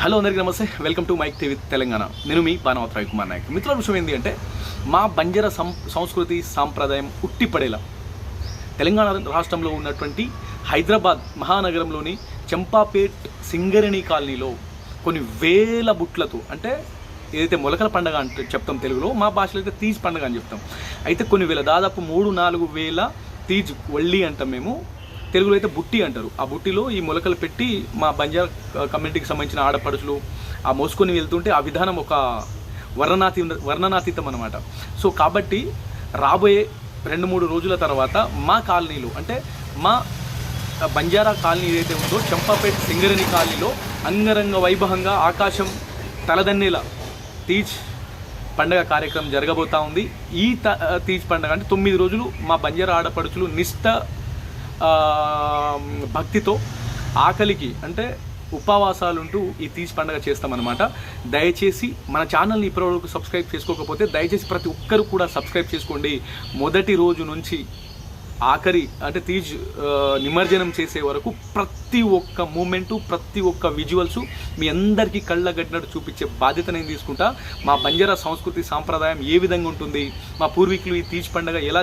Hello అందరికీ నమస్తే, welcome to Mic TV Telangana. నేను మీ బాణవత్ రవికుమార్ నాయక్. మిత్రుల విషయం ఏంటి అంటే, మా బంజారా సంస్కృతి సాంప్రదాయం ఉట్టిపడేలా తెలంగాణ రాష్ట్రంలో ఉన్నటువంటి హైదరాబాద్ మహానగరంలోని చంపాపేట్ సింగరేణి కాలనీలో కొన్ని వేల బుట్లతో, అంటే ఏదైతే మొలకల పండుగ అంటే చెప్తాం తెలుగులో, మా భాషలో అయితే తీజ్ పండుగ అని చెప్తాం. అయితే కొన్ని వేల, దాదాపు 3-4 వేల తీజ్ వళ్ళి అంటాం మేము, తెలుగులో అయితే బుట్టి అంటారు. ఆ బుట్టిలో ఈ మొలకలు పెట్టి మా బంజారా కమ్యూనిటీకి సంబంధించిన ఆడపడుచులు ఆ మోసుకొని వెళ్తుంటే ఆ విధానం ఒక వర్ణనాతీతం అన్నమాట. సో కాబట్టి రాబోయే 2-3 రోజుల తర్వాత మా కాలనీలో, అంటే మా బంజారా కాలనీ ఏదైతే ఉందో చంపాపేట్ సింగరేణి కాలనీలో అంగరంగ వైభవంగా ఆకాశం తలదన్నేలా తీజ్ పండుగ కార్యక్రమం జరగబోతూ ఉంది. ఈ తీజ్ పండుగ అంటే 9 రోజులు మా బంజారా ఆడపడుచులు నిష్ఠ భక్తితో ఆకలికి అంటే ఉపవాసాలుంటూ ఈ తీజ్ పండుగ చేస్తామన్నమాట. దయచేసి మన ఛానల్ని ఇప్పటివరకు సబ్స్క్రైబ్ చేసుకోకపోతే దయచేసి ప్రతి ఒక్కరు కూడా సబ్స్క్రైబ్ చేసుకోండి. మొదటి రోజు నుంచి ఆఖరి అంటే తీజ్ నిమజ్జనం చేసే వరకు ప్రతి ఒక్క మూమెంటు, ప్రతి ఒక్క విజువల్స్ మీ అందరికీ కళ్ళగట్టినట్టు చూపించే బాధ్యత నేను తీసుకుంటా. మా బంజారా సంస్కృతి సాంప్రదాయం ఏ విధంగా ఉంటుంది, మా పూర్వీకులు ఈ తీజ్ పండుగ ఎలా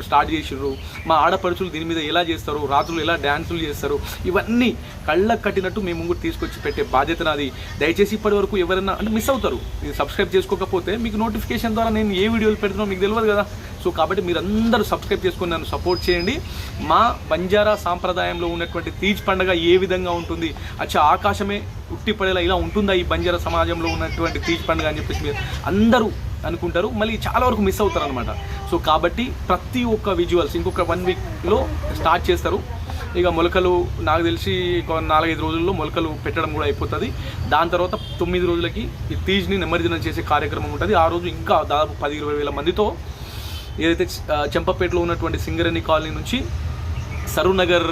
స్టార్ట్ చేసిర్రు, మా ఆడపడుచులు దీని మీద ఎలా చేస్తారు, రాత్రులు ఎలా డ్యాన్సులు చేస్తారు, ఇవన్నీ కళ్ళకు కట్టినట్టు మేము ముందు తీసుకొచ్చి పెట్టే బాధ్యత నాది. దయచేసి ఇప్పటి వరకు ఎవరైనా అంటే మిస్ అవుతారు, ఇది సబ్స్క్రైబ్ చేసుకోకపోతే మీకు నోటిఫికేషన్ ద్వారా నేను ఏ వీడియోలు పెడుతున్నానో మీకు తెలియదు కదా. సో కాబట్టి మీరందరూ సబ్స్క్రైబ్ చేసుకొని నన్ను సపోర్ట్ చేయండి. మా బంజారా సాంప్రదాయంలో ఉన్నటువంటి తీజ్ పండుగ ఏ విధంగా ఉంటుంది, ఆకాశమే ఉట్టిపడేలా ఇలా ఉంటుందా ఈ బంజారా సమాజంలో ఉన్నటువంటి తీజ్ పండుగ అని చెప్పేసి మీరు అందరూ అనుకుంటారు, మళ్ళీ చాలా వరకు మిస్ అవుతారు అనమాట. సో కాబట్టి ప్రతి ఒక్క విజువల్స్ ఇంకొక 1 వీక్లో స్టార్ట్ చేస్తారు. ఇక మొలకలు నాకు తెలిసి 4-5 రోజుల్లో మొలకలు పెట్టడం కూడా అయిపోతుంది. దాని తర్వాత 9 రోజులకి ఈ తీజ్ని నిమజ్జనం చేసే కార్యక్రమం ఉంటుంది. ఆ రోజు ఇంకా దాదాపు 10-20 వేల మందితో ఏదైతే చంపపేటలో ఉన్నటువంటి సింగరేణి కాలనీ నుంచి సరూనగర్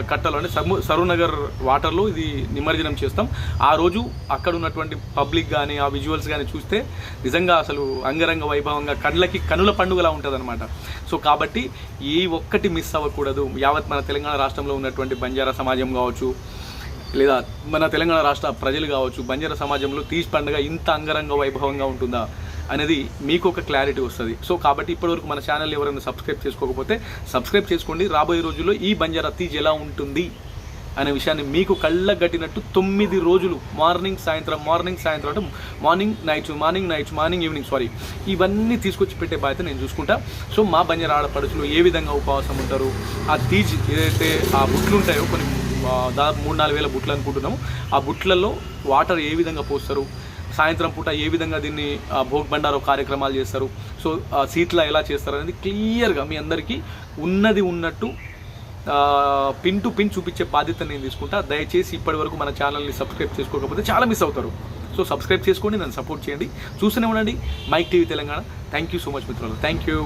కట్టలో అంటే సరూనగర్ వాటర్లో ఇది నిమజ్జనం చేస్తాం. ఆ రోజు అక్కడ ఉన్నటువంటి పబ్లిక్ కానీ ఆ విజువల్స్ కానీ చూస్తే నిజంగా అసలు అంగరంగ వైభవంగా కనుల పండుగలా ఉంటుంది అనమాట. సో కాబట్టి ఏ ఒక్కటి మిస్ అవ్వకూడదు. యావత్ మన తెలంగాణ రాష్ట్రంలో ఉన్నటువంటి బంజారా సమాజం కావచ్చు, లేదా మన తెలంగాణ రాష్ట్ర ప్రజలు కావచ్చు, బంజారా సమాజంలో తీజ్ పండుగ ఇంత అంగరంగ వైభవంగా ఉంటుందా అనేది మీకు ఒక క్లారిటీ వస్తుంది. సో కాబట్టి ఇప్పటివరకు మన ఛానల్ ఎవరైనా సబ్స్క్రైబ్ చేసుకోకపోతే సబ్స్క్రైబ్ చేసుకోండి. రాబోయే రోజుల్లో ఈ బంజారా తీజ్ ఎలా ఉంటుంది అనే విషయాన్ని మీకు కళ్ళగట్టినట్టు 9 రోజులు మార్నింగ్ సాయంత్రం అంటే మార్నింగ్ ఈవినింగ్ ఇవన్నీ తీసుకొచ్చి పెట్టే బాధ్యత నేను చూసుకుంటా. సో మా బంజారా ఆడపడుచులు ఏ విధంగా ఉపవాసం ఉంటారు, ఆ తీజ్ ఏదైతే ఆ బుట్లు ఉంటాయో కొన్ని దాదాపు 3-4 వేల బుట్లు అనుకుంటున్నాము, ఆ బుట్లలో వాటర్ ఏ విధంగా పోస్తారు, సాయంత్రం పూట ఏ విధంగా దీన్ని భోగ్ బండారో కార్యక్రమాలు చేస్తారు, సో సీట్లా ఎలా చేస్తారు అనేది క్లియర్గా మీ అందరికీ ఉన్నది ఉన్నట్టు పిన్ టు పిన్ చూపించే బాధ్యత నేను తీసుకుంటా. దయచేసి ఇప్పటి వరకు మన ఛానల్ని సబ్స్క్రైబ్ చేసుకోకపోతే చాలా మిస్ అవుతారు. సో సబ్స్క్రైబ్ చేసుకోండి, నన్ను సపోర్ట్ చేయండి. చూస్తూనే ఉండండి Mic TV Telangana. Thank you so much మిత్రులు, థ్యాంక్ యూ.